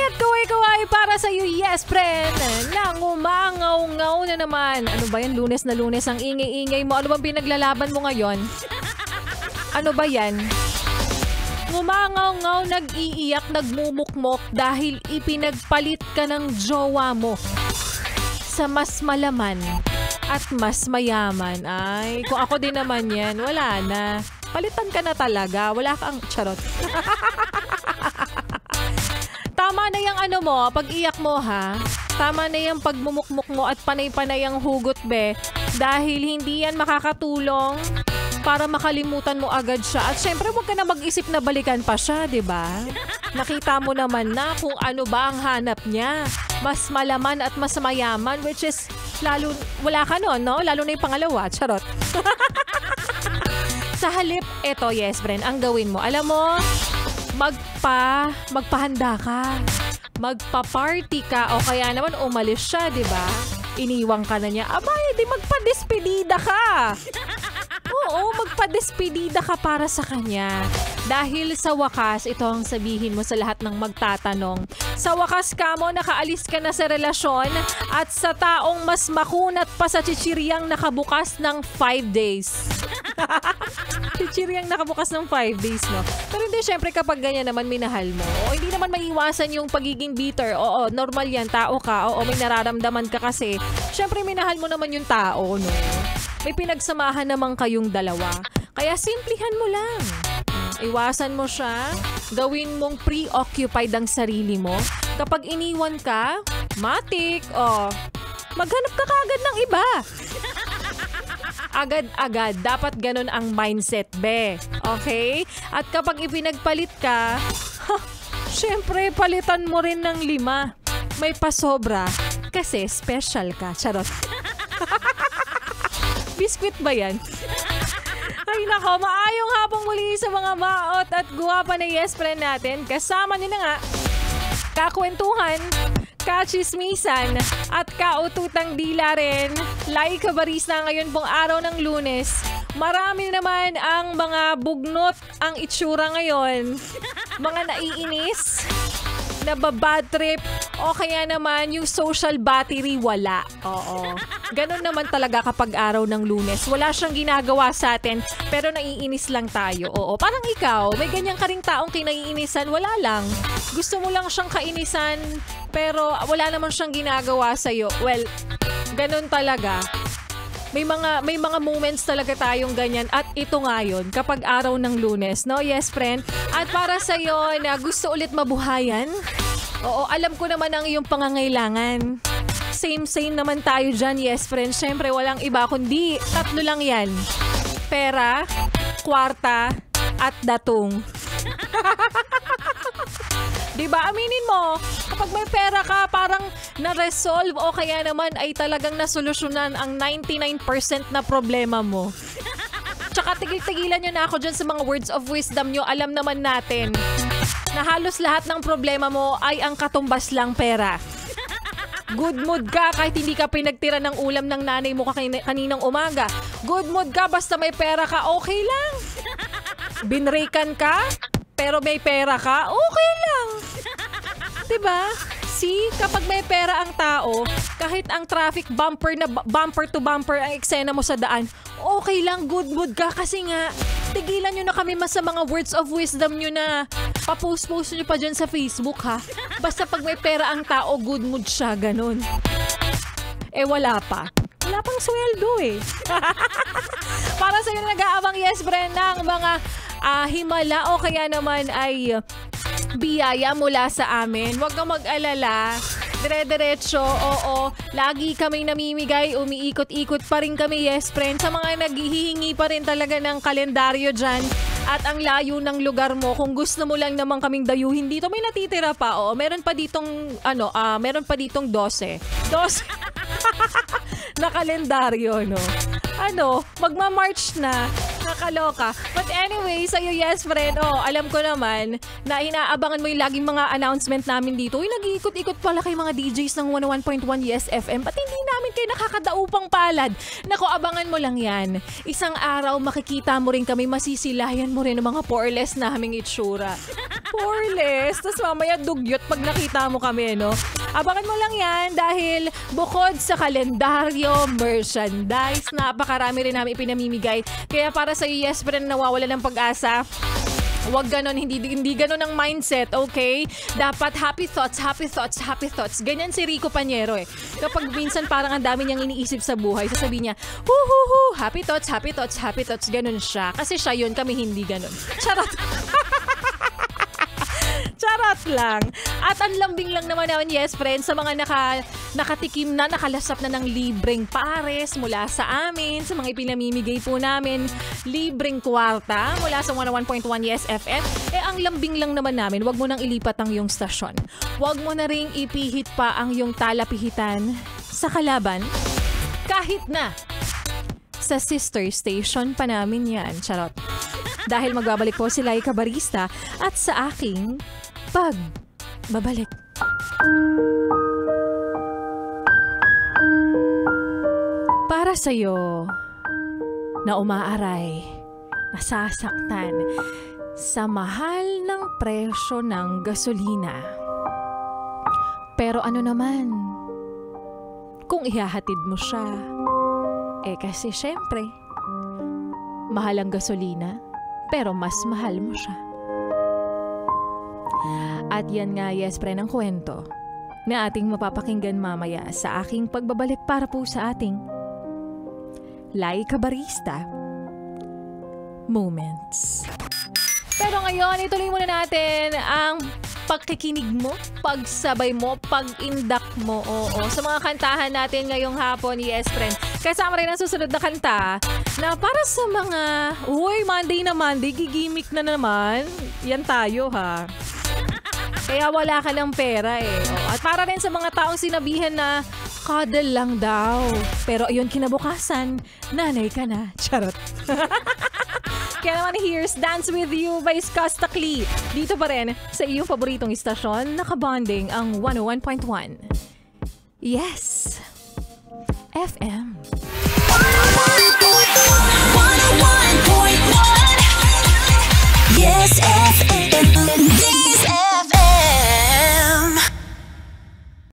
at kaway-kaway para sa iyo, yes, friend. Nang umangaw-ngaw na naman. Ano ba yan? Lunes na Lunes. Ang ingay-ingay mo. Ano bang pinaglalaban mo ngayon? Ano ba yan? Umangaw-ngaw, nag-iiyak, nagmumukmok dahil ipinagpalit ka ng jowa mo sa mas malaman at mas mayaman. Ay, kung ako din naman yan, wala na. Palitan ka na talaga. Wala kang charot. Tama na yung ano mo, pag-iyak mo ha. Tama na yung pagmumukmuk mo at panay-panay ang hugot, be. Dahil hindi yan makakatulong para makalimutan mo agad siya. At syempre, huwag ka na mag-isip na balikan pa siya, di ba? Nakita mo naman na kung ano ba ang hanap niya. Mas malaman at mas mayaman, which is, lalo, wala ka nun, no? Lalo na yung pangalawa, charot. Sa halip, eto, yes, friend, ang gawin mo. Alam mo, magpahanda ka. Magpa-party ka o kaya naman umalis siya, di ba? Iniwang ka na niya. Abay, di magpa-despedida ka. Oo, magpa-despedida ka para sa kanya. Dahil sa wakas, ito ang sabihin mo sa lahat ng magtatanong. Sa wakas ka mo, nakaalis ka na sa relasyon at sa taong mas makunat pa sa chichiryang nakabukas ng 5 days. Chichiryang nakabukas ng 5 days, no? Pero hindi, syempre kapag ganyan naman minahal mo, hindi naman maiwasan yung pagiging bitter. Oo, normal yan, tao ka. Oo, may nararamdaman ka kasi. Syempre minahal mo naman yung tao, no? May pinagsamahan naman kayong dalawa. Kaya simplihan mo lang. Iwasan mo siya. Gawin mong preoccupied ang sarili mo. Kapag iniwan ka, matik, maghanap ka kaagad ng iba. Agad-agad. Dapat ganun ang mindset, be. Okay? At kapag ipinagpalit ka, syempre, palitan mo rin ng 5. May pasobra. Kasi special ka. Charot. Biskwit ba yan? Ay nako, maayong hapong muli sa mga maot at guwapa na yes friend natin. Kasama nila nga, kakwentuhan, kachismisan, at kaututang dila rin. Laika Barista ngayon pong araw ng Lunes. Marami naman ang mga bugnot ang itsura ngayon. Mga naiinis, nababad trip, o kaya naman yung social battery wala. Oo. Ganun naman talaga kapag araw ng Lunes. Wala siyang ginagawa sa atin, pero naiinis lang tayo. Oo. Parang ikaw, may ganyan ka ring taong kinaiinisan, wala lang. Gusto mo lang siyang kainisan, pero wala naman siyang ginagawa sa'yo. Well, ganun talaga. May mga moments talaga tayong ganyan at ito nga yun kapag araw ng Lunes, no? Yes, friend. At para sa iyo na gusto ulit mabuhayan, oo, alam ko naman ang iyong pangangailangan. Same naman tayo dyan, yes, friend. Siyempre, walang iba kundi 3 lang yan. Pera, kwarta, at datong. Diba? Aminin mo, kapag may pera ka, parang na-resolve o kaya naman ay talagang nasolusyonan ang 99% na problema mo. Tsaka tigil-tigilan nyo na ako dyan sa mga words of wisdom nyo. Alam naman natin na halos lahat ng problema mo ay ang katumbas lang pera. Good mood ka kahit hindi ka pinagtira ng ulam ng nanay mo kaninang umaga. Good mood ka basta may pera ka, okay lang. Binreakan ka, pero may pera ka, okay lang. Diba? See, kapag may pera ang tao, kahit ang traffic bumper na bumper to bumper ang eksena mo sa daan, okay lang, good mood ka kasi nga, tigilan nyo na kami sa mga words of wisdom nyo na papost-post nyo pa dyan sa Facebook, ha? Basta pag may pera ang tao, good mood siya, ganun. Eh, wala pa. Wala pang sweldo, eh. Para sa'yo na nag-aabang yes, friend, ng mga himala o kaya naman ay biyaya mula sa amin. Huwag kang mag-alala. Dire-diretso, oo. Lagi kaming namimigay, umiikot-ikot pa rin kami, yes friend. Sa mga naghihingi pa rin talaga ng kalendaryo dyan. At ang layo ng lugar mo, kung gusto mo lang naman kaming dayuhin dito, may natitira pa, oo. Meron pa ditong, meron pa ditong 12. 12 na kalendaryo, no? Magma-March na. Nakaloka. But anyway, sa'yo, yes, friend. Alam ko naman na inaabangan mo yung laging mga announcement namin dito. Uy, nag-iikot-ikot pala kay mga DJs ng 101.1 Yes FM. Ba't hindi namin kayo nakakadaupang palad? Nako, abangan mo lang yan. Isang araw, makikita mo rin kami, masisilayan mo rin ang mga poreless naming itsura. Poreless. Tapos mamaya dugyot pag nakita mo kami, no? Abangan mo lang yan dahil bukod sa kalendaryo, merchandise, napakarami rin namin ipinamimigay. Kaya para sa iyo, yes, pero nawawala ng pag-asa. Huwag ganon, hindi ganon ang mindset, okay? Dapat happy thoughts, happy thoughts, happy thoughts. Ganyan si Rico Panyero eh. Kapag minsan parang ang dami niyang iniisip sa buhay, sasabihin niya, happy thoughts, happy thoughts, happy thoughts. Ganon siya. Kasi siya yun, kami hindi ganon. Charot. Charot lang. At ang lambing lang naman naman, yes friends, sa mga nakatikim na, nakalasap na ng libreng pares mula sa amin, sa mga ipinamimigay po namin, libreng kwarta mula sa 101.1 Yes FM, ang lambing lang naman namin, wag mo nang ilipat ang iyong stasyon. Wag mo na ring ipihit pa ang iyong talapihitan sa kalaban, kahit na sa sister station pa namin yan. Charot. Dahil magbabalik po si Laika Barista at sa aking pagbabalik. Para sa'yo na umaaray, nasasaktan sa mahal ng presyo ng gasolina. Pero ano naman, kung ihahatid mo siya, kasi syempre, mahal ang gasolina, pero mas mahal mo siya. At yan nga, yes, pre, ng kwento na ating mapapakinggan mamaya sa aking pagbabalik para po sa ating Laika Barista Moments. Pero ngayon, ituloy muna natin ang pagkikinig mo, pagsabay mo, pag-indak mo, sa mga kantahan natin ngayong hapon, yes, friend. Kasama rin ang susunod na kanta na para sa mga, Monday na Monday, gigimik na naman. Yan tayo, ha? Kaya wala ka ng pera, At para rin sa mga taong sinabihan na, cuddle lang daw. Pero ayun, kinabukasan, nanay ka na. Charot. Kaya naman, here's Dance With You by Skasta Klee. Dito pa rin sa iyong paboritong istasyon, nakabonding ang 101.1. Yes! FM.